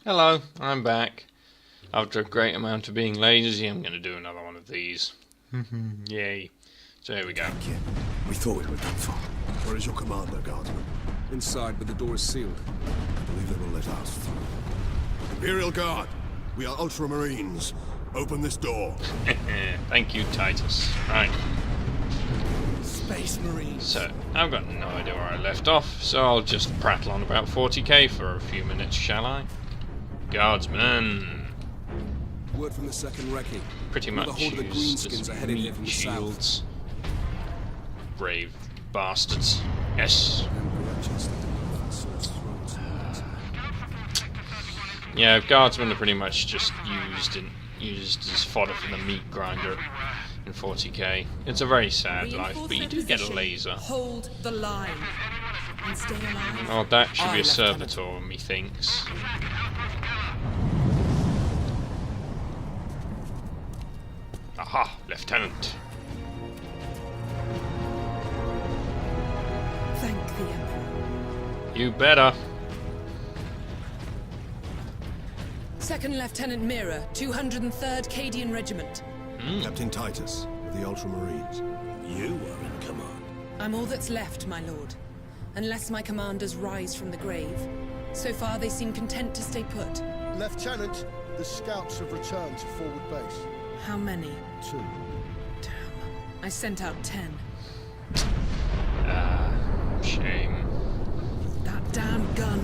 Hello, I'm back. After a great amount of being lazy, I'm going to do another one of these. Yay. So here we go. Kid, we thought we were done for. Where is your commander, Guardsman? Inside, but the door is sealed. I believe they will let us through. Imperial Guard, we are Ultramarines. Open this door. Thank you, Titus. Right. Space Marines. So, I've got no idea where I left off, so I'll just prattle on about 40k for a few minutes, shall I? Guardsmen. Word from the second recce. Pretty Another much horde of the used Greenskins as are headed here meat from the shields. Brave bastards. Yes. Yeah, guardsmen are pretty much just used as fodder for the meat grinder in 40k. It's a very sad life, but you do get a laser. Hold the line and stay alive. Oh, that should be a Lieutenant. servitor, methinks. Aha, Lieutenant. Thank the Emperor. You better. Second Lieutenant Mira, 203rd Cadian Regiment. Captain Titus of the Ultramarines. You are in command. I'm all that's left, my lord. Unless my commanders rise from the grave. So far, they seem content to stay put. Lieutenant, the scouts have returned to forward base. How many? 2. Damn. I sent out 10. Shame. That damn gun.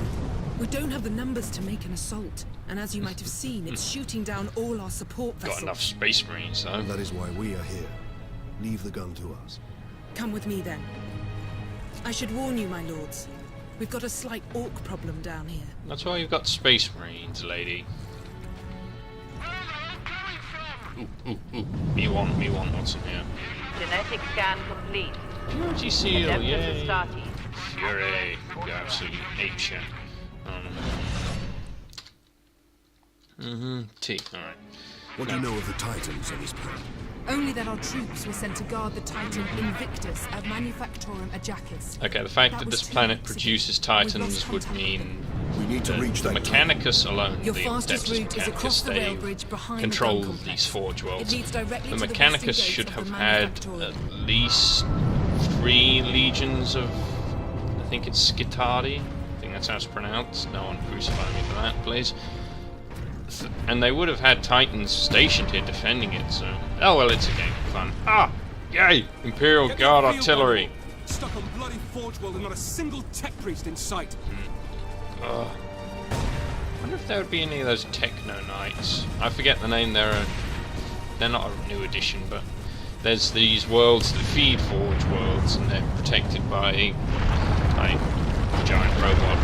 We don't have the numbers to make an assault. And as you might have seen, it's shooting down all our support vessels. Got enough space marines, though. That is why we are here. Leave the gun to us. Come with me, then. I should warn you, my lords. We've got a slight orc problem down here. That's why you've got space marines, lady. Ooh. Me want what's in here. Genetic scan complete. Purity seal, Attempted yay. Astarte. Fury. Go absolutely apeshit. T, alright. What do you know of the Titans on this planet? Only that our troops were sent to guard the Titan Invictus at Manufactorum Ajakis. Okay, the fact that was this 2 planet weeks ago. produces We've Titans lost would contact with mean We need to reach the that Mechanicus alone, Your the fastest Adeptus route is across Mechanicus, the rail they bridge behind control the gun complex. these forge It worlds. leads directly The to the western Mechanicus gate should of have the had Manufactorum. at least 3 legions of, I think it's Skitari. I think that's how it's pronounced. No one crucify me for that, please. And they would have had Titans stationed here defending it, so... Oh well, it's a game of fun. Ah! Yay! Imperial Get Guard that field Artillery! bubble. Stuck on bloody Forge World and not a single tech priest in sight. I wonder if there would be any of those Techno Knights. I forget the name, they're not a new edition, but there's these worlds that feed Forge Worlds, and they're protected by like giant robot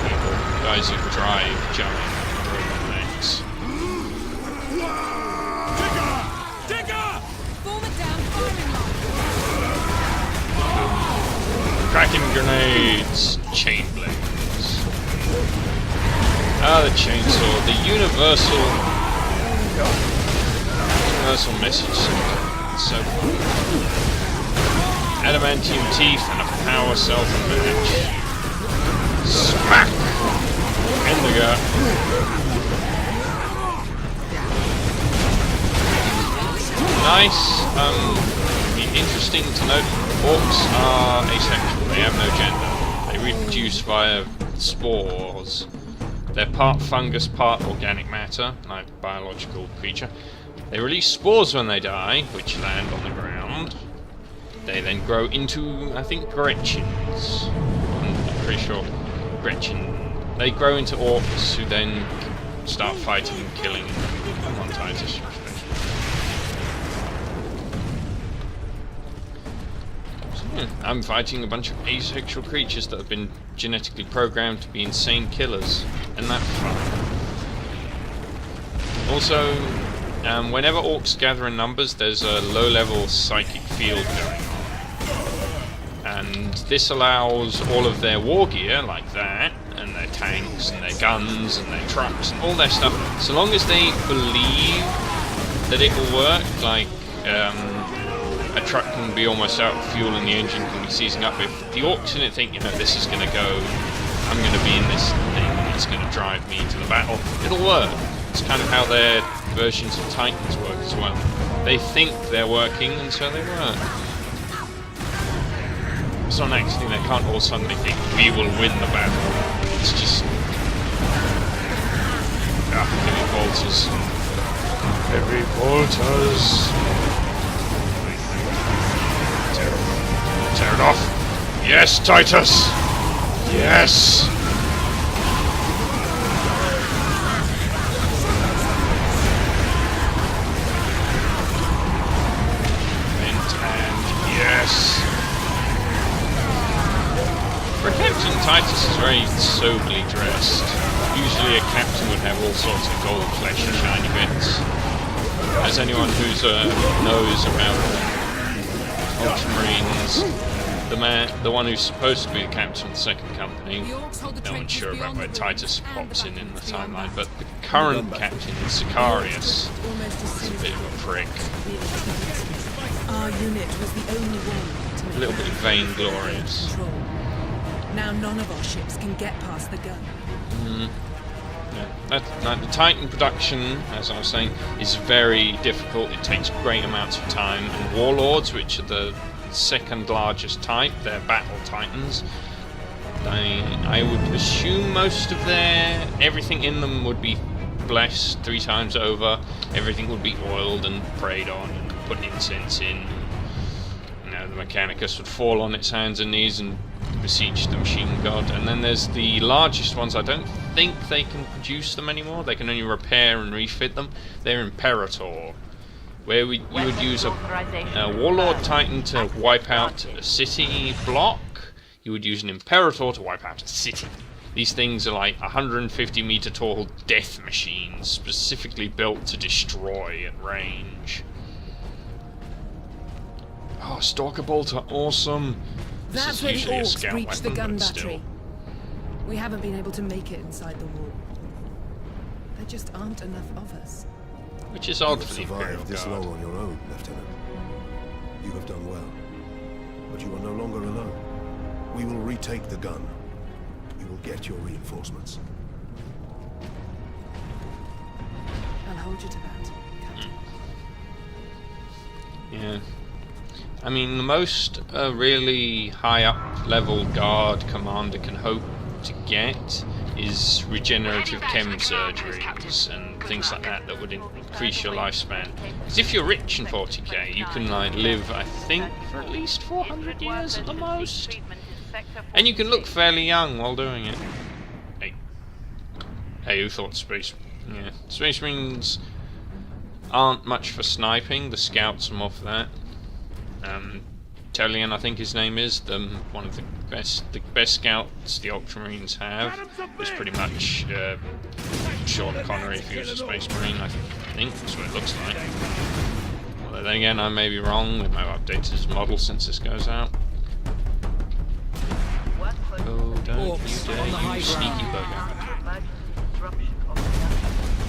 people, guys who drive giant robot mechs. Digger! Form it down, firing line. Cracking grenades, chain blades. Ah, the chainsaw, the universal message system. It's so fun. Adamantium teeth and a power cell match. Smack! In the gut. Nice. Interesting to note, orcs are asexual. They have no gender. They reproduce via spores. They're part fungus, part organic matter, like a biological creature. They release spores when they die, which land on the ground. They then grow into, I think, Gretchens. I'm pretty sure Gretchen. They grow into orcs who then start fighting and killing on Titus. I'm fighting a bunch of asexual creatures that have been genetically programmed to be insane killers. Isn't that fun? Also, whenever orcs gather in numbers, there's a low-level psychic field going on. And this allows all of their war gear, like that, and their tanks, and their guns, and their trucks, and all their stuff, so long as they believe that it will work, like, a truck can be almost out of fuel and the engine can be seizing up. If the orcs in it think, you know, this is going to go, I'm going to be in this thing, that's going to drive me to the battle, it'll work. It's kind of how their versions of Titans work as well. They think they're working, and so they work. It's not actually, they can't all suddenly think, we will win the battle. It's just... heavy bolters. Heavy bolters. Tear it off. Yes, Titus! Yes! And yes! For a captain, Titus is very soberly dressed. Usually a captain would have all sorts of gold flesh and shiny bits. As anyone who's knows about Ultramarines, the one who's supposed to be the captain of the second company, no one's sure about where Titus pops in the timeline, but the current captain, Sicarius, is a bit of a prick. Our unit was the only one to make A little bit vainglorious. control. Now none of our ships can get past the gun. Now, the Titan production, as I was saying, is very difficult. It takes great amounts of time. And Warlords, which are the second largest type, they're battle Titans. I would assume most of everything in them would be blessed 3 times over. Everything would be oiled and prayed on and put incense in. You know, the Mechanicus would fall on its hands and knees and besiege the machine god. And then there's the largest ones. I don't think they can produce them anymore. They can only repair and refit them. They're Imperator, where you would use a Warlord Titan to wipe out a city block. You would use an Imperator to wipe out a city. These things are like 150 meter tall death machines, specifically built to destroy at range. Oh, Stalker Bolter, awesome! This That's is where the usually a orcs scout breached the weapon, gun but still. battery. We haven't been able to make it inside the wall. There just aren't enough of us. Which is You odd have for the Imperial survived this Guard. long on your own, Lieutenant. You have done well. But you are no longer alone. We will retake the gun. You will get your reinforcements. I'll hold you to that, Captain. Yeah. I mean, the most a really high up level guard commander can hope to get is regenerative chem surgeries and things like that that would increase your lifespan. Because if you're rich in 40k, you can like live, I think, for at least 400 years at the most. And you can look fairly young while doing it. Hey, who thought Space... Yeah. Space Marines aren't much for sniping. The scouts are more for that. Telian, I think his name is, one of the best scouts the Ultramarines have. Is pretty much Sean Connery if he was a Space Marine. I think that's what it looks like. Although then again, I may be wrong. They might have updated his model since this goes out. Oh, don't you dare, you sneaky bugger.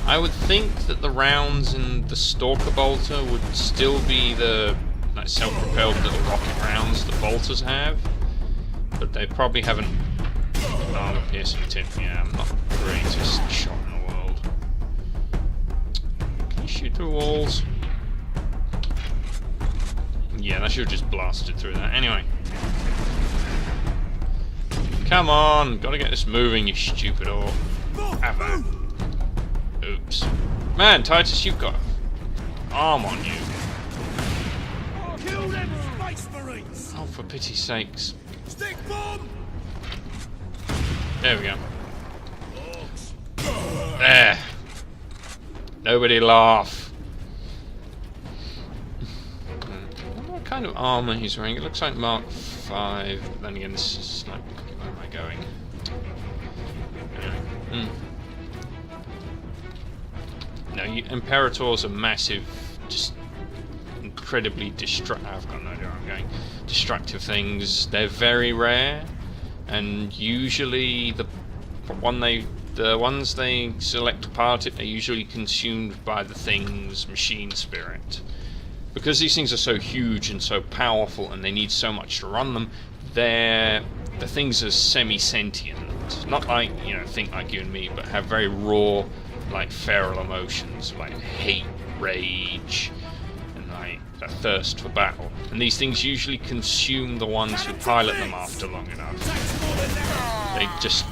I would think that the rounds in the Stalker Bolter would still be the like self-propelled little rocket rounds that bolters have, but they probably haven't. Oh, the piercing tip. Yeah, I'm not the greatest shot in the world. Can you shoot through walls? Yeah, I should have just blasted through that. Anyway. Come on! Gotta get this moving, you stupid orc. Oops. Man, Titus, you've got arm on you. Kill them Space Marines! Oh, for pity's sakes. Stick bomb! There we go. There. Nobody laugh. I wonder what kind of armor he's wearing. It looks like Mark 5. But then again, this is like, where am I going? Anyway. No, Imperators are massive, just incredibly I've got no idea where I'm going. Destructive things. They're very rare, and usually the ones they select to part it are usually consumed by the thing's machine spirit. Because these things are so huge and so powerful, and they need so much to run them, the things are semi-sentient. not like, you know, think like you and me, but have very raw, like feral emotions, like hate, rage, and like a thirst for battle. And these things usually consume the ones who pilot them after long enough. They just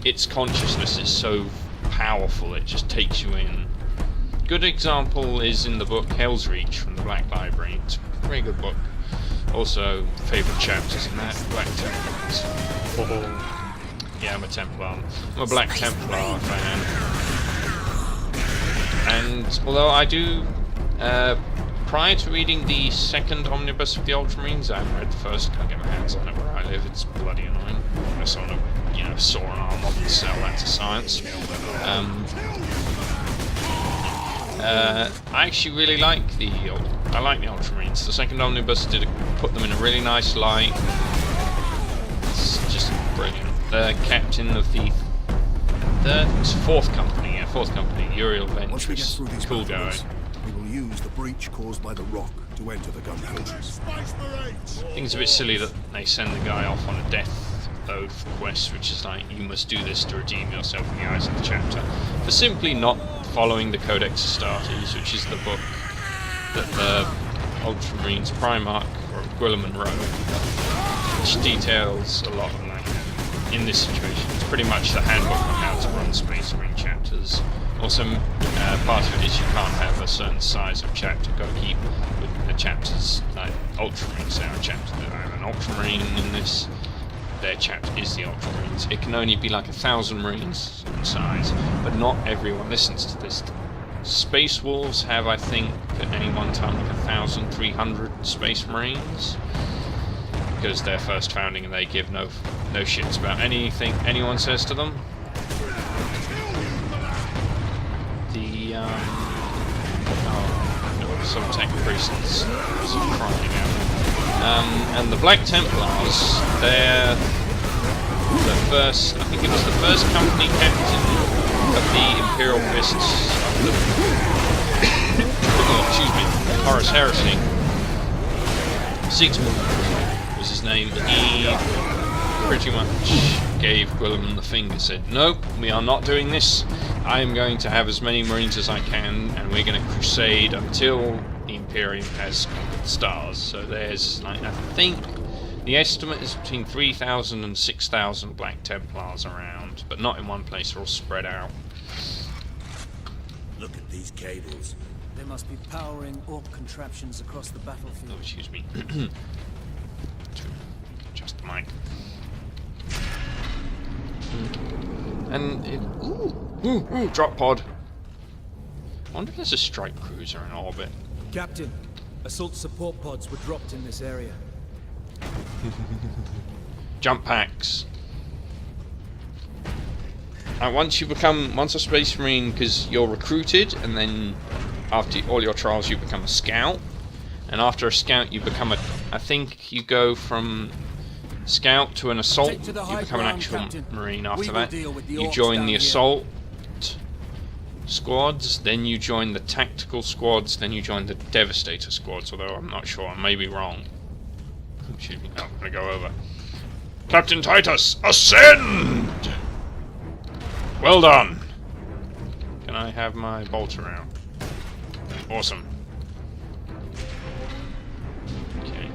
its consciousness is so powerful, it just takes you in. Good example is in the book Hell's Reach from the Black Library. It's a very good book. Also, favourite chapters in that, Black Templars. Yeah, I'm a Templar. I'm a Black Templar fan. And although I do, prior to reading the second omnibus of the Ultramarines, I haven't read the first. Can't get my hands on it where I live. It's bloody annoying. I sort of, you know, saw an arm up and sell that to science. I actually really like the Ultramarines. The second omnibus put them in a really nice light. It's just brilliant. The captain of the fourth company, Uriel Once we get Ventress. through these Cool guy. battles, we will use the breach caused by the rock to enter the gun fortress. I think it's a bit silly that they send the guy off on a death oath quest, which is like, you must do this to redeem yourself in the eyes of the chapter, for simply not following the Codex Astartes, which is the book that the Ultramarines Primarch or Guilliman wrote, which details a lot of, like, in this situation. It's pretty much the handbook on how to run Space Marine chapters. Also, part of it is you can't have a certain size of chapter. Got to keep with the chapters, like Ultramarines. Our chapter, I have an Ultramarine in this. Their chapter is the Ultramarines. It can only be like 1,000 Marines in size, but not everyone listens to this. Space Wolves have, I think, at any one time like 1,300 Space Marines, because they're first founding and they give no shits about anything anyone says to them. The some tech priests crying out. And the Black Templars, they're the first, I think it was the first company captain of the Imperial Fists of the Horus Heresy. Sigismund was his name. He pretty much gave Guilliman the finger, said, nope, we are not doing this. I am going to have as many Marines as I can, and we're going to crusade until the Imperium has conquered the stars. So there's, like, I think the estimate is between 3,000 and 6,000 Black Templars around, but not in one place, they're all spread out. Look at these cables. They must be powering Orc contraptions across the battlefield. Oh, excuse me. Just the mic. And it, ooh, drop pod. I wonder if there's a strike cruiser in orbit. Captain, assault support pods were dropped in this area. Jump packs. Once a Space Marine, because you're recruited, and then after all your trials you become a scout, and after a scout you become I think you go from scout to an assault, you become an actual Marine after that. You join the assault squads, then you join the tactical squads, then you join the Devastator squads, although I'm not sure, I may be wrong. Excuse me, I'm gonna go over. Captain Titus, ascend! Well done! Can I have my bolter out? Awesome. Okay.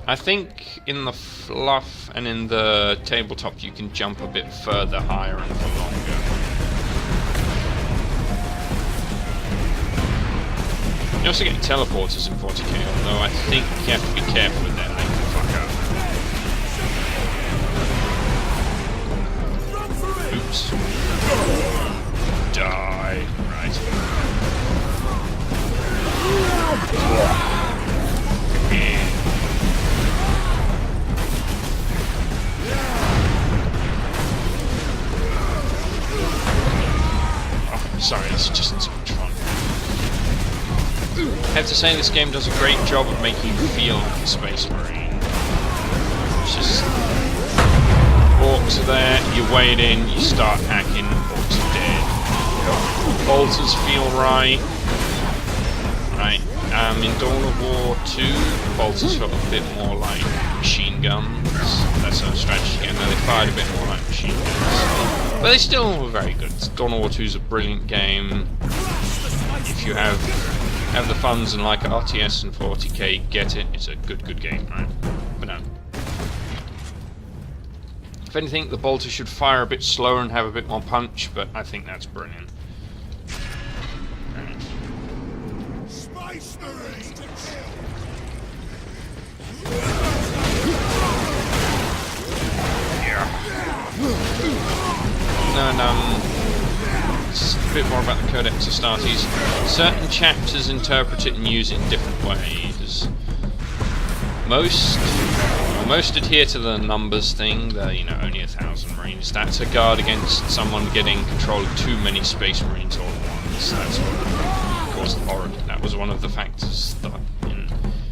I think in the fluff and in the tabletop you can jump a bit further higher and for longer. You also get teleporters in 40k, although I think you have to be careful with that, they can fuck up. Oops. Die. Right. Oh, sorry, this is just so much fun. I have to say, this game does a great job of making you feel like a Space Marine. It's just... Orcs are there, you wade in, you start hacking, orcs are dead. Bolters feel right. Right. In Dawn of War 2, bolters felt a bit more like machine guns. That's a strategy game. Now they fired a bit more like machine guns, but they still were very good. Dawn of War 2 is a brilliant game. If you have the funds and like RTS and 40k, get it. It's a good game, right? But no. If anything, the bolter should fire a bit slower and have a bit more punch, but I think that's brilliant. Space Marines to kill! And just a bit more about the Codex Astartes. Certain chapters interpret it and use it in different ways. Most adhere to the numbers thing, the only 1,000 Marines. That's a guard against someone getting control of too many Space Marines all at once. That's what caused Origin. That was one of the factors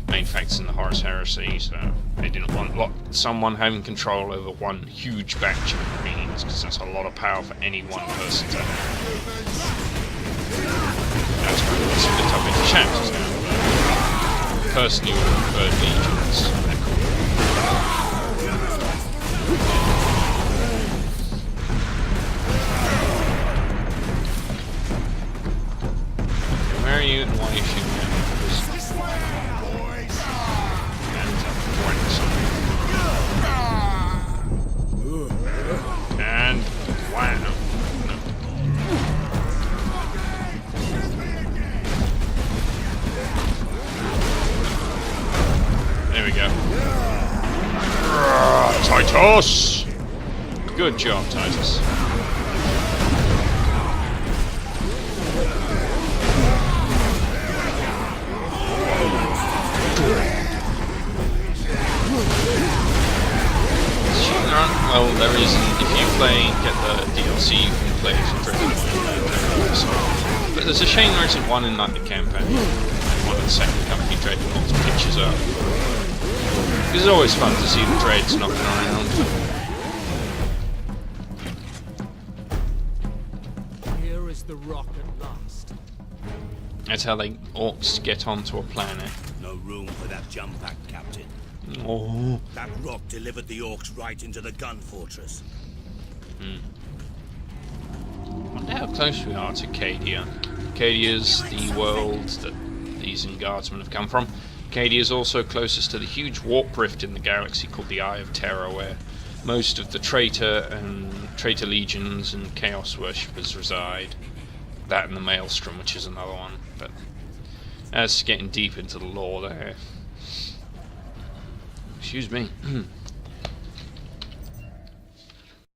main factors in the Horus Heresy. So they didn't want someone having control over one huge batch of Marines, because that's a lot of power for any one person to have. That's why they split up into chapters now. Personally, would have preferred legions. They're cool. Where are you and why are you shooting at me? And wow. No. There we go. Titus! Good job, Titus. Well, there is, if you get the DLC, you can play as a Dreadnought. But there's a shame there isn't one in like the campaign. One of the second company Dreadnoughts pictures up. It's always fun to see the Dreads knocking around. Here is the rock at last. That's how they orcs get onto a planet. No room for that jump pack, Captain. Oh. That rock delivered the orcs right into the gun fortress. I wonder how close we are to Cadia. Cadia's the world that these Guardsmen have come from. Cadia is also closest to the huge warp rift in the galaxy called the Eye of Terror, where most of the traitor legions and chaos worshippers reside. That and the Maelstrom, which is another one. But that's getting deep into the lore there. Excuse me.